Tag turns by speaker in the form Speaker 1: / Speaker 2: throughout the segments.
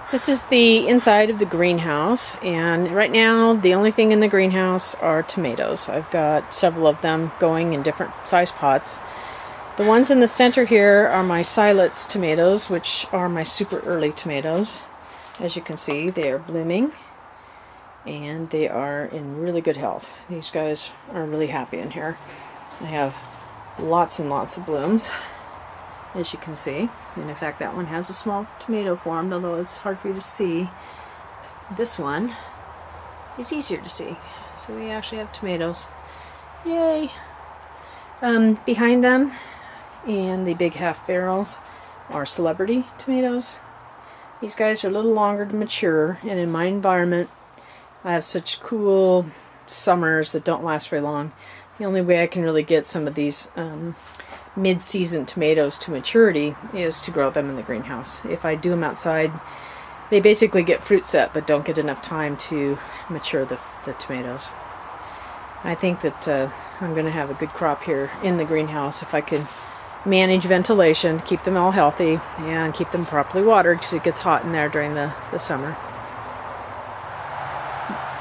Speaker 1: This is the inside of the greenhouse, and right now the only thing in the greenhouse are tomatoes. I've got several of them going in different size pots. The ones in the center here are my Silets tomatoes, which are my super early tomatoes. As you can see, they are blooming and they are in really good health. These guys are really happy in here. I have lots and lots of blooms, as you can see. And in fact, that one has a small tomato formed, although it's hard for you to see. This one is easier to see. So we actually have tomatoes. Yay! Behind them, in the big half barrels, are celebrity tomatoes. These guys are a little longer to mature, and in my environment, I have such cool summers that don't last very long. The only way I can really get some of these mid-season tomatoes to maturity is to grow them in the greenhouse. If I do them outside, they basically get fruit set but don't get enough time to mature the tomatoes. I think that I'm going to have a good crop here in the greenhouse if I can manage ventilation, keep them all healthy, and keep them properly watered because it gets hot in there during the summer.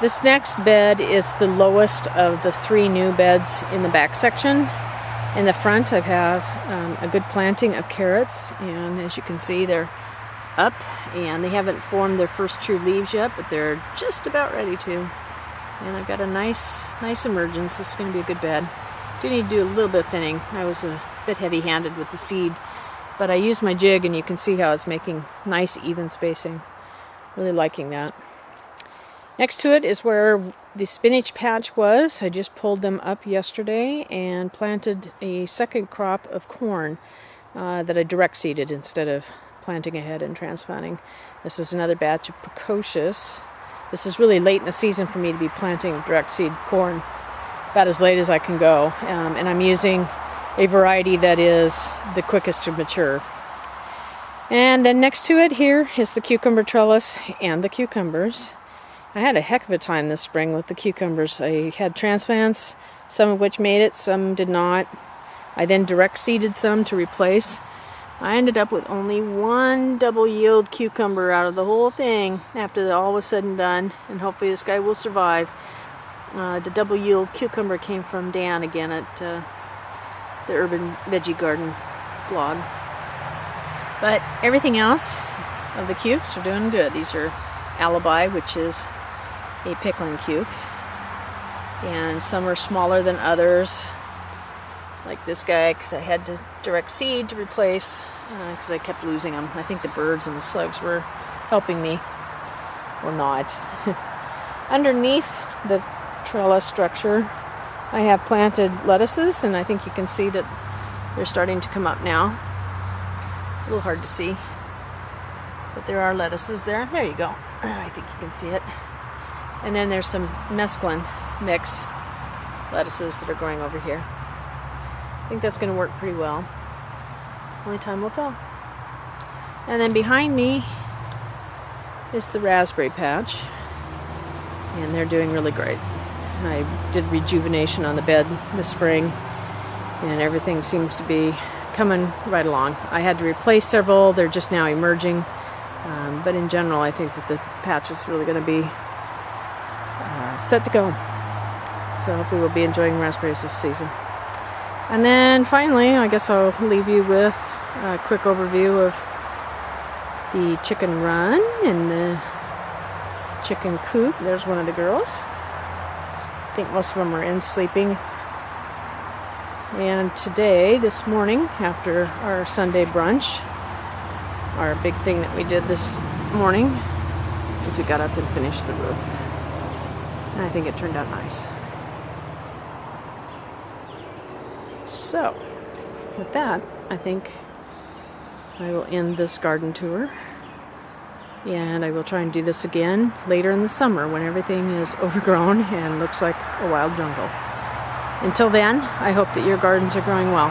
Speaker 1: This next bed is the lowest of the 3 new beds in the back section. In the front, I have a good planting of carrots, and as you can see, they're up, and they haven't formed their first true leaves yet, but they're just about ready to. And I've got a nice emergence. This is going to be a good bed. Do need to do a little bit of thinning. I was a bit heavy-handed with the seed, but I used my jig, and you can see how it's making nice, even spacing. Really liking that. Next to it is where the spinach patch was. I just pulled them up yesterday and planted a second crop of corn that I direct seeded instead of planting ahead and transplanting. This is another batch of precocious. This is really late in the season for me to be planting direct seed corn, about as late as I can go. And I'm using a variety that is the quickest to mature. And then next to it here is the cucumber trellis and the cucumbers. I had a heck of a time this spring with the cucumbers. I had transplants, some of which made it, some did not. I then direct seeded some to replace. I ended up with only 1 double yield cucumber out of the whole thing after all was said and done, and hopefully this guy will survive. The double yield cucumber came from Dan again at the Urban Veggie Garden blog. But everything else of the cukes are doing good. These are Alibi, which is a pickling cuke, and some are smaller than others, like this guy, because I had to direct seed to replace because I kept losing them. I think the birds and the slugs were helping me, or not. Underneath the trellis structure, I have planted lettuces, and I think you can see that they're starting to come up now. A little hard to see, but there are lettuces there. There you go. I think you can see it. And then there's some mesclun mix lettuces that are growing over here. I think that's going to work pretty well. Only time will tell. And then behind me is the raspberry patch, and they're doing really great. I did rejuvenation on the bed this spring, and everything seems to be coming right along. I had to replace several. They're just now emerging. But in general, I think that the patch is really going to be set to go. So hopefully we'll be enjoying raspberries this season. And then finally, I guess I'll leave you with a quick overview of the chicken run and the chicken coop. There's one of the girls. I think most of them are in sleeping. And today, this morning, after our Sunday brunch, our big thing that we did this morning is we got up and finished the roof. And I think it turned out nice. So, with that, I think I will end this garden tour. And I will try and do this again later in the summer when everything is overgrown and looks like a wild jungle. Until then, I hope that your gardens are growing well.